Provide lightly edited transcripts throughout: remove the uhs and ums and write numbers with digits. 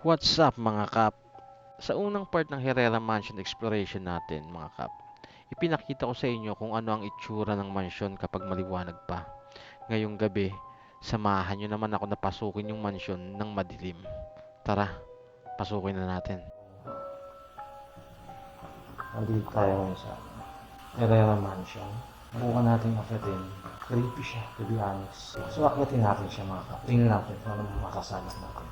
What's up mga kap? Sa unang part ng Herrera Mansion Exploration natin mga kap, ipinakita ko sa inyo kung ano ang itsura ng mansyon kapag maliwanag pa. Ngayong gabi, samahan nyo naman ako na pasukin yung mansyon ng madilim. Tara, pasukin na natin. Nandito tayo ngayon sa Herrera Mansion. Nakuha natin akitin. Creepy siya, to be honest. So, akitin natin siya mga kap. Tingnan natin kung ano makasagot natin.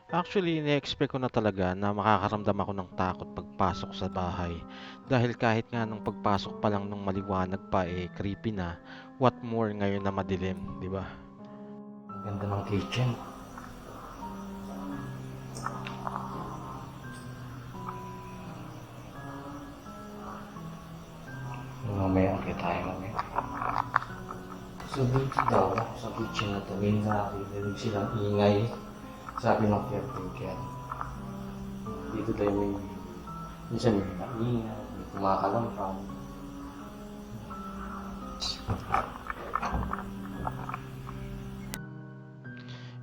Actually, ine-expect ko na talaga na makakaramdam ako ng takot pagpasok sa bahay. Dahil kahit nga nung pagpasok pa lang nung maliwanag pa creepy na, what more ngayon na madilim, di ba? Ang ganda ng kitchen. Mamaya akit tayo mamaya. So, dito daw, sa kitchen na ito, may nakarinig silang ingay. Sabi ng caretaker. Dito tayo minsan may naingay, may kumakalampang.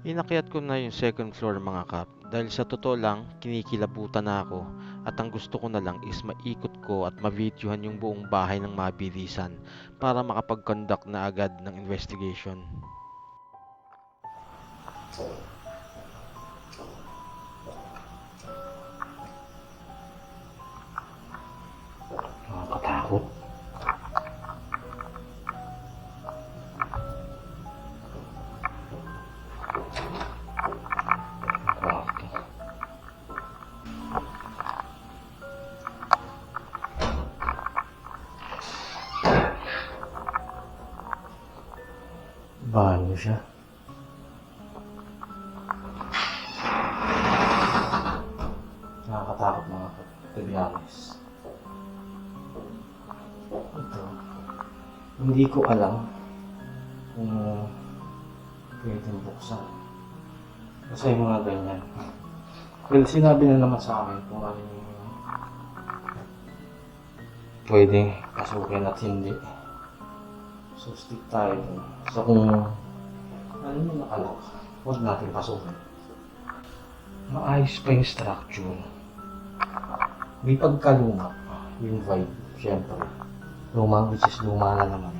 Inakyat ko na yung second floor mga kap dahil sa totoo lang kinikilabutan na ako at ang gusto ko na lang is maikot ko at ma-videohan yung buong bahay ng mabilisan para makapag-conduct na agad ng investigation. Nakakatakot. Kwarto. Banyo siya. Nakakatakot mga kap, to be honest. Ito, hindi ko alam kung pwedeng buksan. Kasi yung mga ganyan. Well, sinabi na naman sa akin kung ano yung pwedeng pasukin at hindi. So, stick tayo dun. So, kung ano yung nakalak, huwag natin pasukin. Maayos pa yung structure. May pagkaluma. Yung vibe, syempre. Luma, which is luma na naman.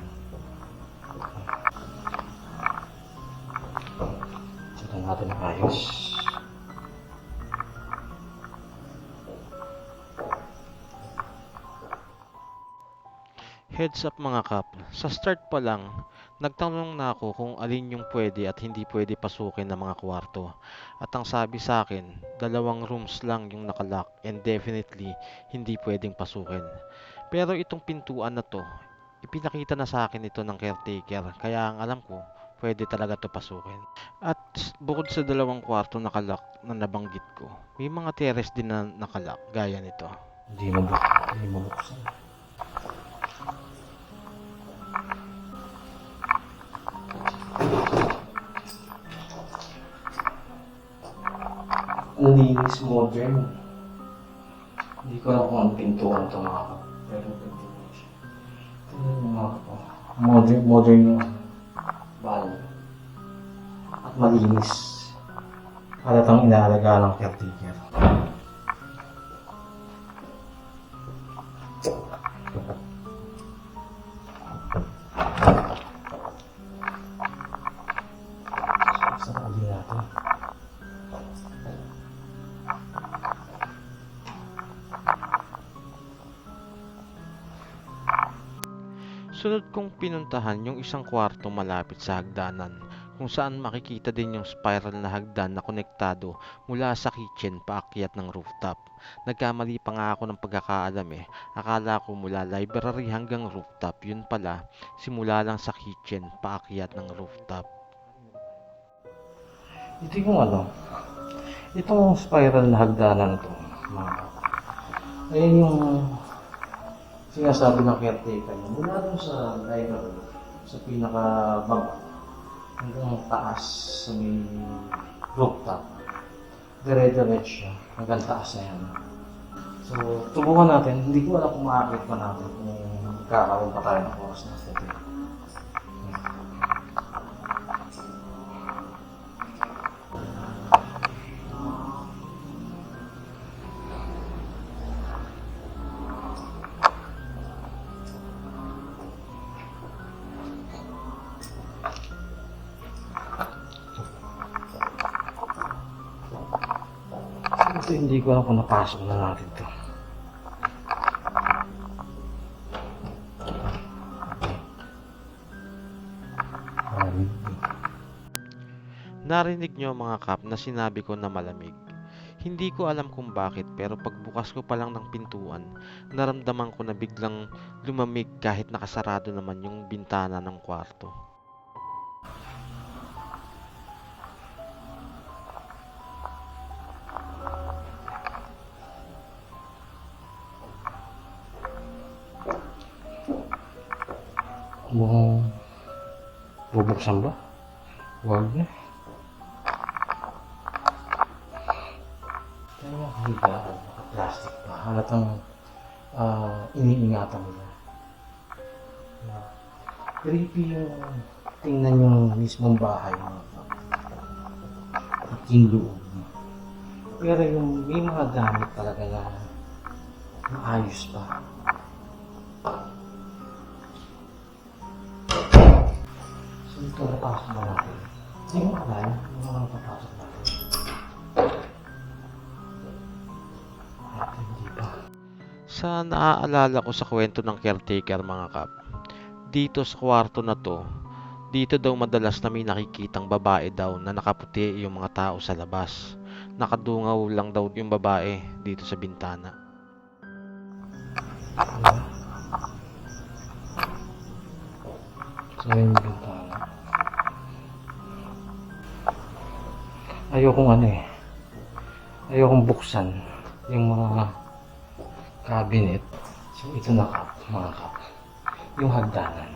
Tignan natin ang ayos. Heads up mga kap, sa start pa lang, nagtanong na ako kung alin yung pwede at hindi pwede pasukin ng mga kwarto. At ang sabi sa akin, 2 rooms lang yung nakalock and definitely hindi pwedeng pasukin. Pero itong pintuan na to, ipinakita na sa akin ito ng caretaker kaya ang alam ko, pwede talaga to pasukin. At bukod sa 2 kwarto nakalock na nabanggit ko, may mga terrace din na nakalock gaya nito. Hindi mabuksan. Ang linis, modern. Hindi ko alam kung anong pintuan ito mga kap. Pero pintuan siya. Tingnan mo mga kap. Modern yung banyo. At malinis. Halatang inaalagaan ng caretaker. Sarali natin. Sunod kong pinuntahan yung isang kwarto malapit sa hagdanan kung saan makikita din yung spiral na hagdan na konektado mula sa kitchen paakyat ng rooftop. Nagkamali pa nga ako ng pagkakaalam Akala ko mula library hanggang rooftop, yun pala simula lang sa kitchen paakyat ng rooftop. Ito yung ano. Itong spiral na hagdanan to. Mga kap. Ayun yung sinasabi ng caretaker niya, mula dun sa library, sa pinaka-baba, hanggang taas sa may rooftop, dire-diretso siya, hanggang taas na yan. So, tubukan natin, hindi ko alam kung maakit pa natin, kung kakaroon pa tayo ng oras na aesthetic. Ito hindi ko alam kung napasok na natin to. Narinig nyo mga kap na sinabi ko na malamig. Hindi ko alam kung bakit pero pagbukas ko pa lang ng pintuan, naramdaman ko na biglang lumamig kahit nakasarado naman yung bintana ng kwarto. Mukhang bubuksan ba? Huwag na. Kaya higa, plastic pa. Halatang iniingatan nila. Creepy yung tingnan yung mismong bahay mga kap. At yung loob. Pero yung may mga gamit talaga na maayos pa. So ito napasok na natin. Hindi mo akala yung mga napapasok natin. At hindi pa. Sa naaalala ko sa kwento ng caretaker mga kap, dito sa kwarto na to, dito daw madalas na may nakikitang babae daw na nakaputi yung mga tao sa labas. Nakadungaw lang daw yung babae dito sa bintana. So yun yung bintana. Ayokong ayokong buksan yung mga cabinet. So ito na kap, mga kap. Yung hagdanan.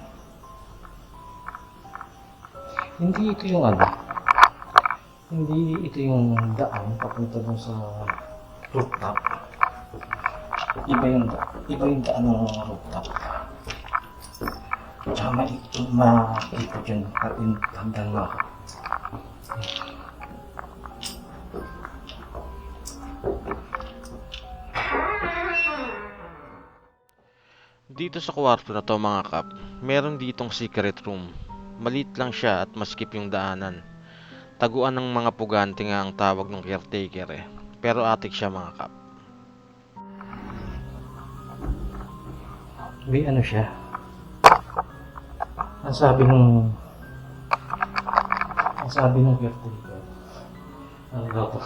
Hindi ito yung hindi ito yung daan papunta dun sa rooftop. Iba yung daan ng rooftop. Tsaka maikot yun at yung hagdan mga kap. Dito sa kwarto na to mga kap, meron ditong secret room. Maliit lang siya at maskip yung daanan. Taguan ng mga pugante nga ang tawag ng caretaker eh. Pero attic siya mga kap. May siya. Ang sabi ng caretaker, ano daw to?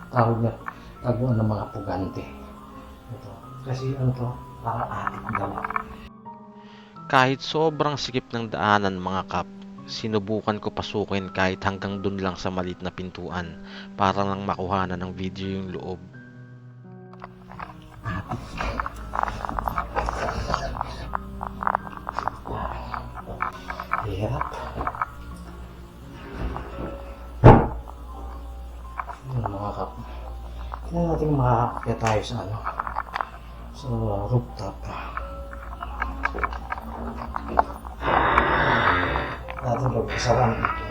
Tawag na, taguan ng mga pugante. Ito. Kasi parang attic daw. Kahit sobrang sikip ng daanan mga kap, sinubukan ko pasukin kahit hanggang dun lang sa maliit na pintuan para lang makuhanan ng video yung loob. Hirap. Yun mga kap. Tingnan natin kung makakakya tayo sa rooftop. Natin magpasaran ito.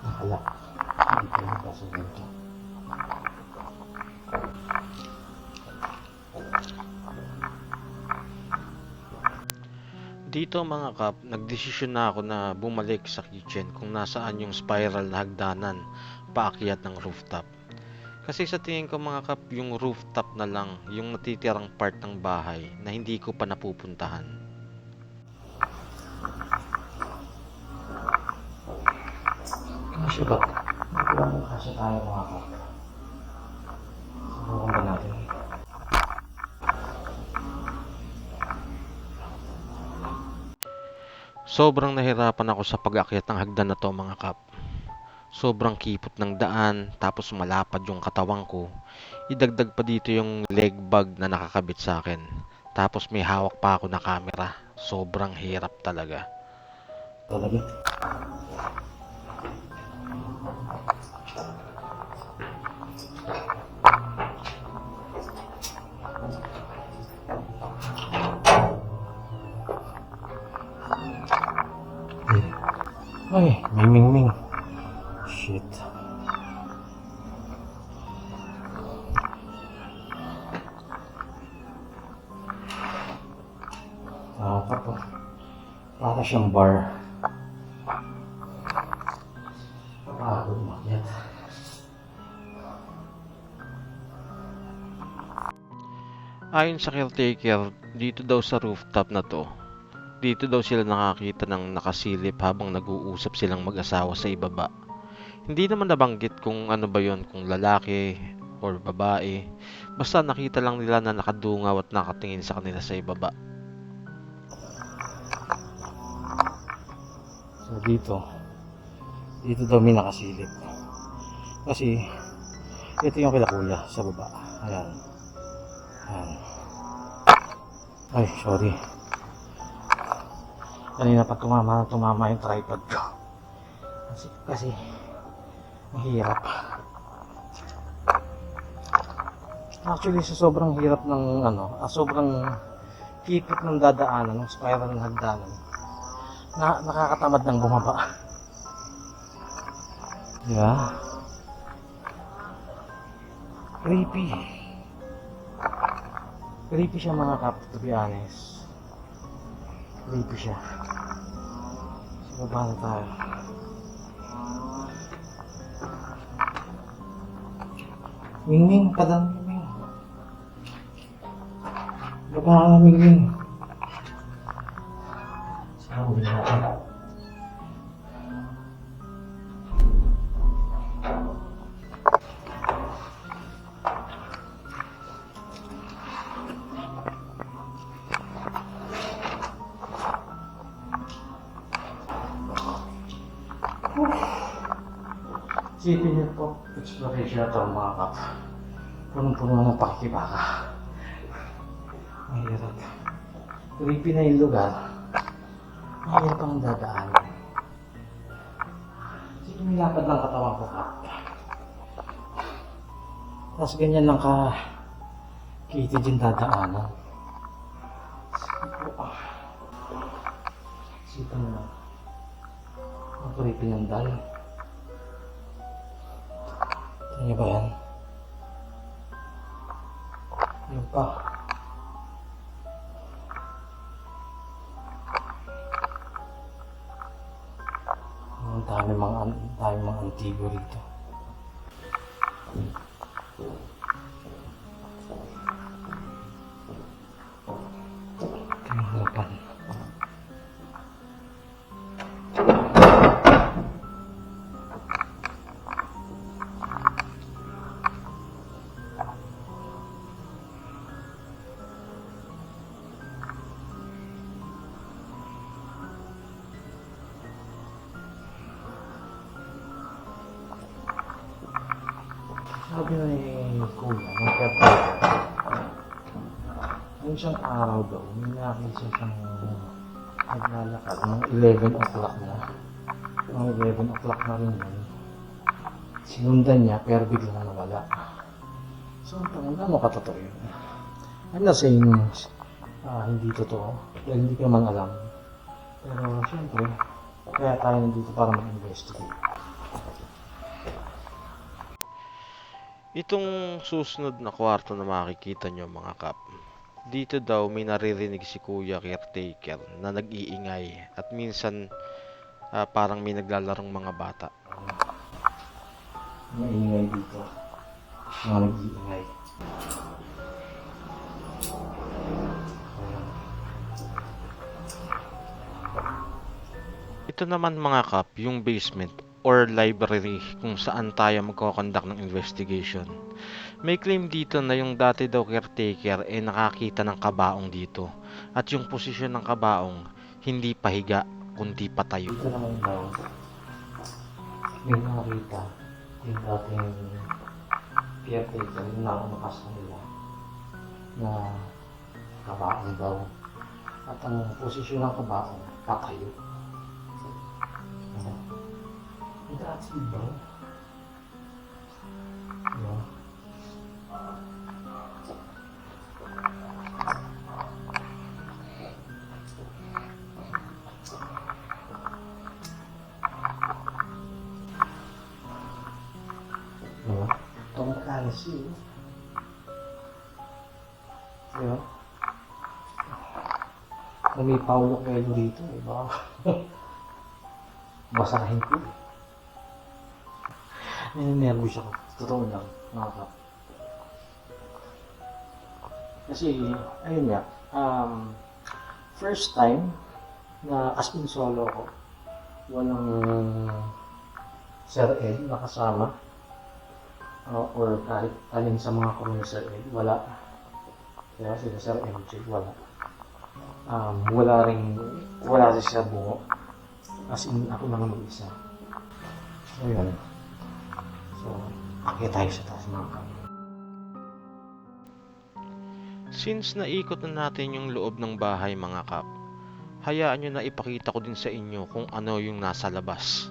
Nakalak. Hindi ko napasok dito. Dito mga kap, nagdesisyon na ako na bumalik sa kitchen kung nasaan yung spiral na hagdanan paakyat ng rooftop. Kasi sa tingin ko mga kap, yung rooftop na lang yung natitirang part ng bahay na hindi ko pa napupuntahan. Kasi ba? Hindi ko lang kasi tayo mga kap. Subukan ba natin? Sobrang nahirapan ako sa pag-akyat ng hagdan na to mga kap. Sobrang kipot ng daan, tapos malapad yung katawan ko. Idagdag pa dito yung leg bag na nakakabit sa akin. Tapos may hawak pa ako na camera. Sobrang hirap talaga. Talaga. Ay, may mingming. Shit. Kapo. Para siyang bar. Pagod umakyat. Ayon sa caretaker, dito daw sa rooftop na to, dito daw sila nakakita ng nakasilip habang nag-uusap silang mag-asawa sa ibaba. Hindi naman nabanggit kung ano ba yon, kung lalaki or babae. Basta nakita lang nila na nakadungaw at nakatingin sa kanila sa ibaba. So dito daw may nakasilip. Kasi ito yung kila kuya sa baba. Ayan. Ayan. Ay, sorry. Kanina pa tumama yung tripod ko. Kasi mahirap. Actually, sa sobrang hirap ng sobrang hipit ng dadaanan, ng spiral ng hagdanan, nakakatamad ng bumaba. Diba? Creepy. Creepy siya mga kap, to be honest. Creepy siya. Sa baba na tayo. Mingming, padang mingming. Baba ka na mingming. Saan ko natin? Isipin niyo po, exploration na ito mga kap. Punong-puno ng pakikibaka. Mahirap. Creepy na yung lugar. Mahirap ang dadaanan. Sige, nilapad lang katawan ko kap. Tapos ganyan lang ka kitid yung dadaanan. Isipin mo lang. Ang creepy ng dal. Ano ba yan? Yung pa. Ang dami mga antigo rito. Harapan. Sabi na ni Kuya, ng caretaker, yung isang araw daw, may nakita siyang naglalakad ng 11 o'clock na. Mga 11 o'clock na rin yun. Sinundan niya pero biglang nawala. So, ano katotoo yun? I'm not saying hindi totoo, dahil hindi ka man alam. Pero siyempre, kaya tayo nandito para mag-investigate. Itong susunod na kwarto na makikita nyo mga kap, dito daw may naririnig si Kuya Caretaker na nag-iingay at minsan parang may naglalarong mga bata. Maingay dito. Mga nag-iingay. Ito naman mga kap, yung basement or library kung saan tayo magkoconduct ng investigation. May claim dito na yung dati daw caretaker nakakita ng kabaong dito at yung posisyon ng kabaong hindi pahiga kundi patayo. Dito naman daw, may nakita yung dating caretaker yung nakamakas nila na kabaong daw. At ang posisyon ng kabaong, patayo. Ang dati ba? Diba? Diba? Tungkal siya. Diba? Kung may Paulo Coelho dito, diba? Basahin ko. Nervous ako. Totoo lang, mga kap. Kasi, ayun nga, first time na as in solo ko, walang Sir Ed na kasama, or kahit alin sa mga crew ni Sir Ed, wala. Kaya sila Sir MJ, wala. Wala si Sir Bungo. As in, ako lang mag-isa. So, yun. So, akit tayo sa taas mga kap. Since naikot na natin yung loob ng bahay mga kap, hayaan nyo na ipakita ko din sa inyo kung ano yung nasa labas.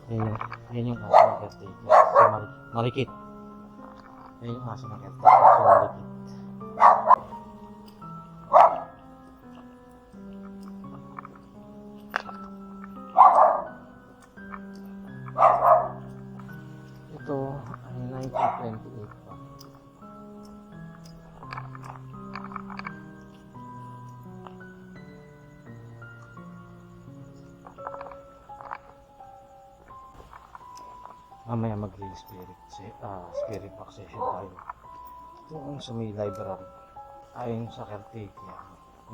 Yan yung aso na caretaker. Si Marikit. Yan yung aso na caretaker. Si Marikit. Ito ay 1928 pa. Mamaya spirit box session tayo. Ito ang sa may library. Ayon sa caretaker.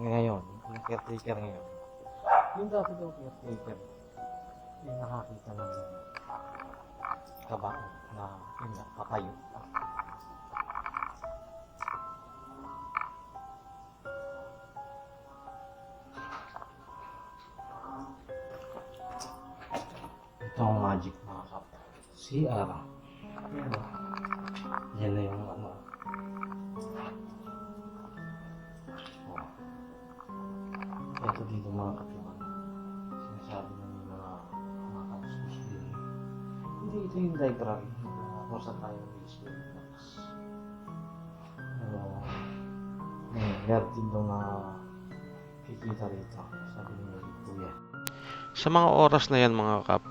Ngayon, yung caretaker ngayon. Yung dati daw caretaker, yung nakakita ng kabaong na yun nga, patayo. Ito ang magic mga kap. CR. Pero, yan na yung ano. Oh. Ito dito mga katiwan. Sinasabi na yung mga kapos din. Hindi ito yung library. Kung saan tayo mag-spirit box. Pero, meron din daw na kikita rito. Sabi ni Kuya. Sa mga oras na yan mga kap,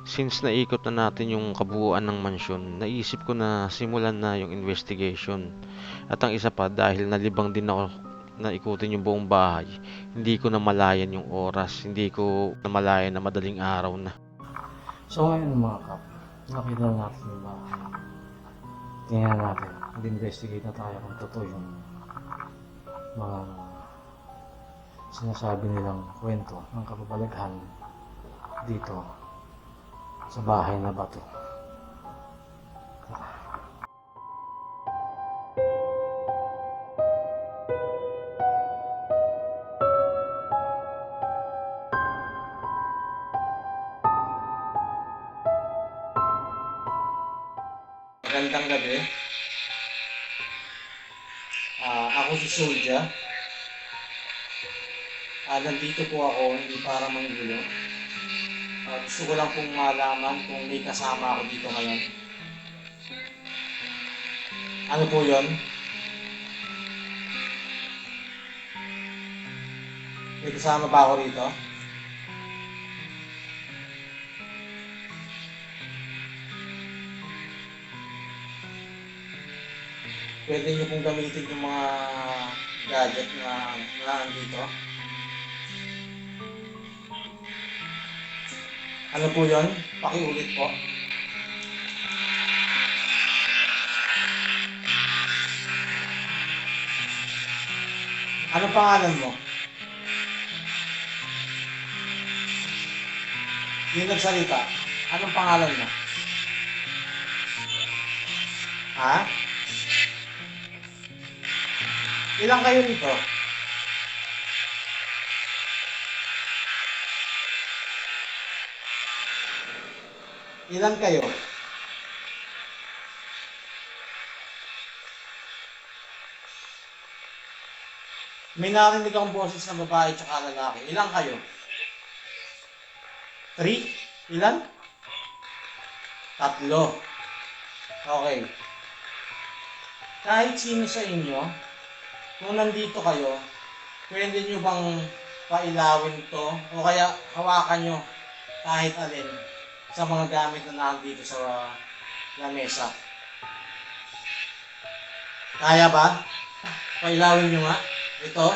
since naikot na natin yung kabuuan ng mansyon, naisip ko na simulan na yung investigation. At ang isa pa, dahil nalibang din ako na ikutin yung buong bahay, hindi ko namalayan yung oras, hindi ko namalayan na madaling araw na. So ngayon mga kap, nakita natin yung bahay. Tingnan natin, mag-investigate na tayo kung totoo yung mga sinasabi nilang kwento ng kababalaghan dito sa bahay na bato. Magandang gabi. Ako si Solja. Nandito po ako, hindi para manggulo. Gusto ko lang pong malaman kung may kasama ako dito ngayon. Ano po yun? May kasama ba ako rito? Pwede niyo pong gamitin yung mga gadget na nandito. Ano po yun? Pakiulit po. Anong pangalan mo? Yung nagsalita. Anong pangalan mo? Ha? Ilang kayo dito? Ilan kayo? May narinig akong boses ng babae at lalaki. Ilan kayo? 3? Ilan? 3. Okay. Kahit sino sa inyo, kung nandito kayo, pwede nyo bang pailawin to o kaya hawakan nyo kahit alin sa mga gamit na nandito sa lamesa. Kaya ba? Pailawin nyo nga. Ito.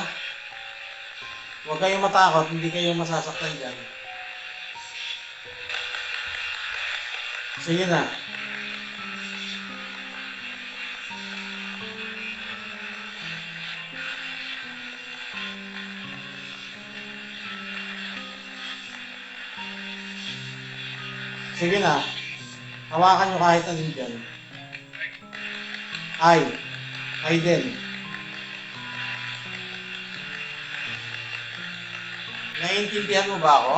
Huwag kayong matakot, hindi kayo masasaktan dyan. Sige na. Sige na. Hawakan nyo kahit alin dyan. Ay din. Naiintindihan mo ba ako?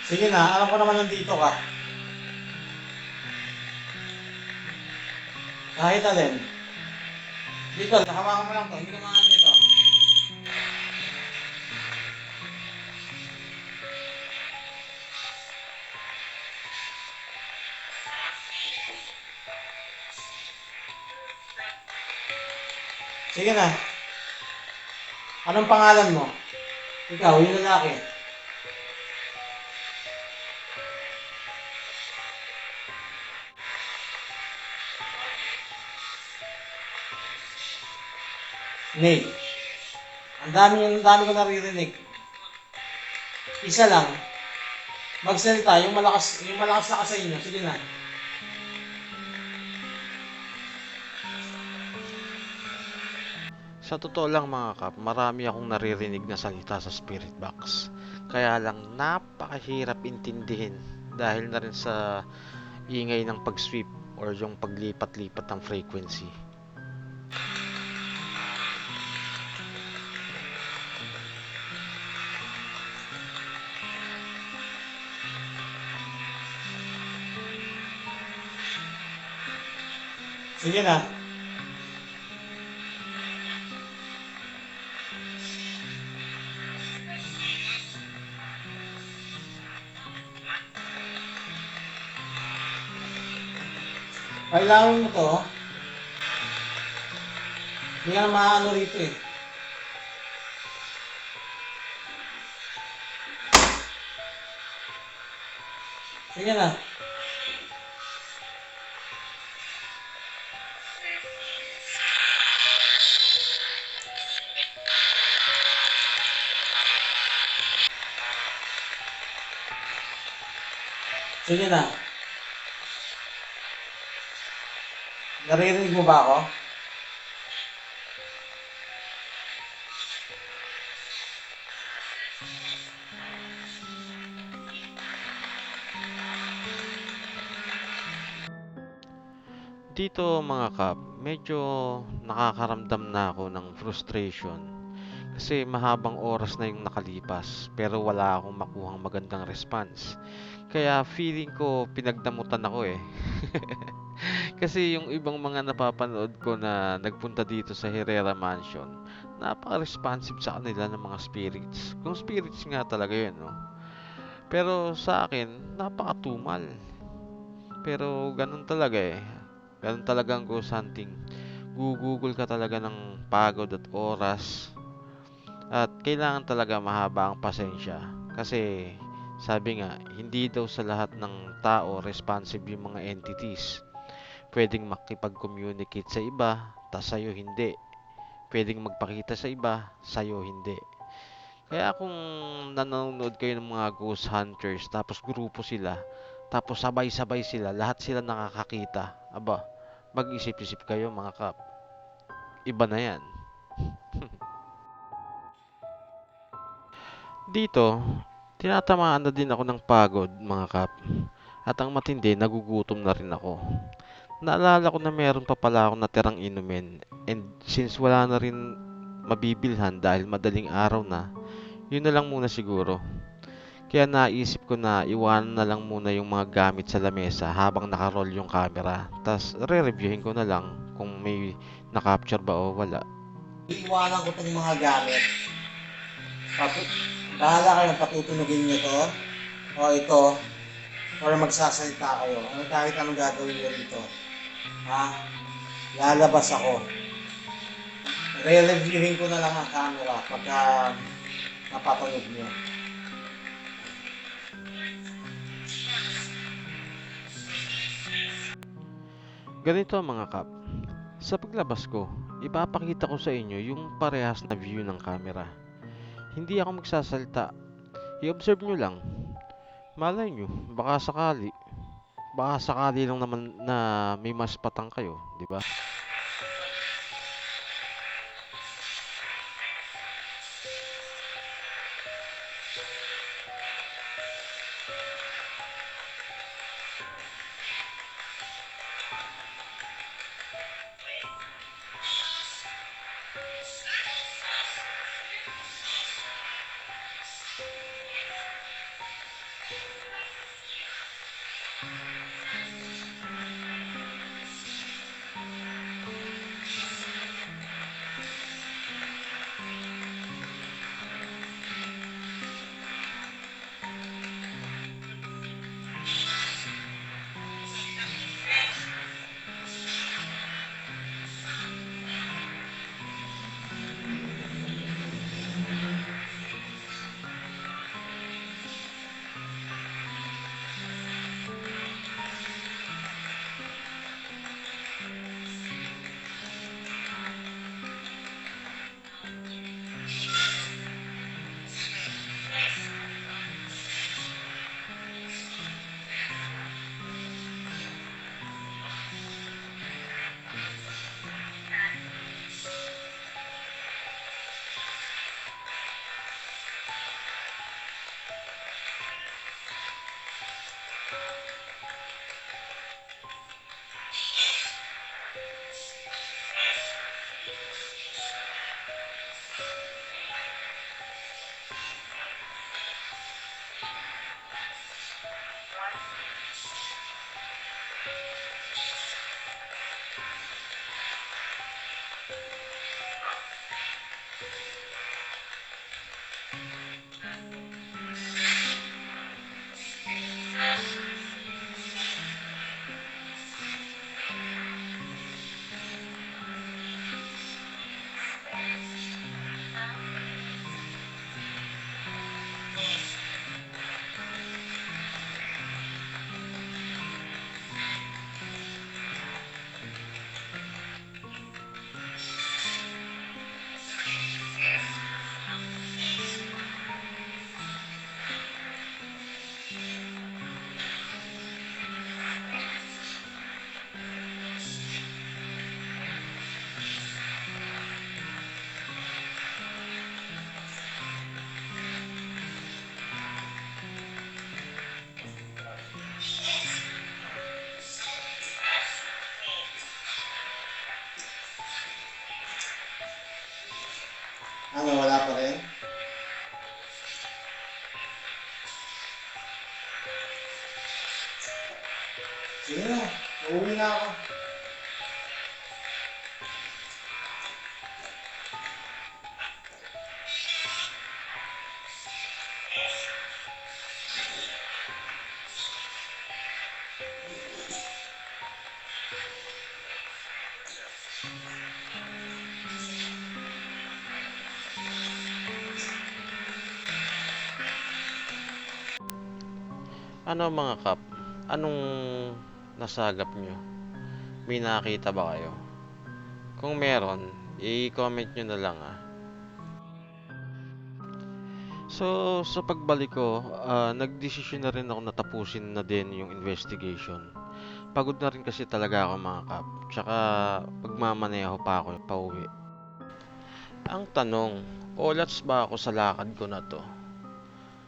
Sige na, alam ko naman nandito ka. Kahit alin. Dito, hawakan mo lang to. Hindi ka maano nito. Sige na. Anong pangalan mo? Ikaw, yung lalaki. Nate. Ang dami ko naririnig. Isa lang. Magsalita, yung malakas na ka sa inyo. Sige na. Sa totoo lang mga kap, marami akong naririnig na salita sa spirit box. Kaya lang napakahirap intindihin dahil na rin sa ingay ng pag-sweep or yung paglipat-lipat ng frequency. Sige na. Kailangan mo to. Hindi ka na maano rito eh. Sige na. Sige na. Naririnig mo ba ako? Dito mga kap, medyo nakakaramdam na ako ng frustration kasi mahabang oras na yung nakalipas pero wala akong makuhang magandang response. Kaya feeling ko pinagdamutan ako eh. Kasi yung ibang mga napapanood ko na nagpunta dito sa Herrera Mansion, napaka-responsive sa kanila ng mga spirits. Kung spirits nga talaga yun, no? Pero sa akin, napakatumal. Pero ganun talaga eh. Ganun talaga ang ghost hunting. Gugugol ka talaga ng pagod at oras. At kailangan talaga mahaba ang pasensya. Kasi sabi nga, hindi daw sa lahat ng tao responsive yung mga entities. Pwedeng makipag-communicate sa iba, tas sa'yo hindi. Pwedeng magpakita sa iba, sa'yo hindi. Kaya kung nanonood kayo ng mga ghost hunters, tapos grupo sila, tapos sabay-sabay sila, lahat sila nakakakita. Aba, mag-isip-isip kayo mga kap. Iba na yan. Dito, tinatamaan na din ako ng pagod mga kap. At ang matindi, nagugutom na rin ako. Naalala ko na meron pa pala akong natirang inumin and since wala na rin mabibilhan dahil madaling araw na, yun na lang muna siguro. Kaya naisip ko na iwanan na lang muna yung mga gamit sa lamesa habang nakaroll yung camera. Tas re-reviewin ko na lang kung may na-capture ba o wala. Iiwanan ko itong mga gamit. Patu- Bahala kayo, patutunugin nyo to. O ito. Or magsasalita kayo. Ano kahit anong gagawin nyo rito. Ha? Lalabas ako. Re-reviewin ko na lang ang camera pagka napatunog nyo. Ganito mga kap. Sa paglabas ko, ipapakita ko sa inyo yung parehas na view ng camera. Hindi ako magsasalita. I-observe nyo lang. Malay nyo, baka sakali lang naman na may mas patang kayo, di ba? Ano, wala pa rin? Sige na, uuwi na ako. Ano mga kap? Anong nasagap nyo? May nakita ba kayo? Kung meron, i-comment nyo na lang ah. So, sa pagbalik ko, nagdesisyon na rin ako na tapusin na din yung investigation. Pagod na rin kasi talaga ako mga kap. Tsaka, pagmamaneho pa ako pauwi. Ang tanong, olats ba ako sa lakad ko na to?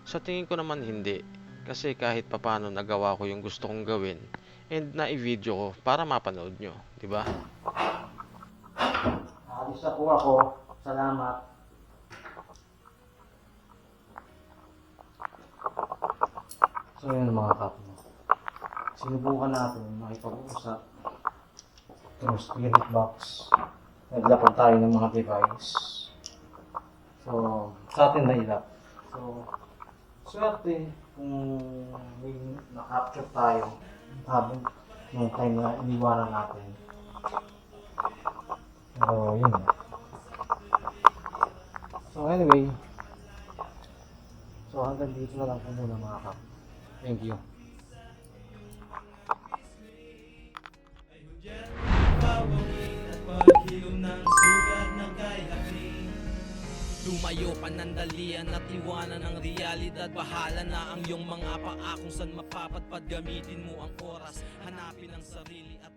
Sa tingin ko naman hindi. Kasi kahit papano nagawa ko yung gusto kong gawin, and na-video ko para mapanood nyo, di ba? Alis na po ako. Salamat. So yun mga kapo. Sinubukan natin makipag-usap through spirit box. Naglapag tayo ng mga device. So, sa atin nailap. So, swerte kung may na-capture tayo habang nung time na iniwanan natin. Pero yun. So anyway, so hanggang dito na lang po muna mga kap. Thank you. Lumayo panandalian at iwanan ang realidad. Bahala na ang iyong mga paa kung saan mapapatpad. Gamitin mo ang oras, hanapin ang sarili at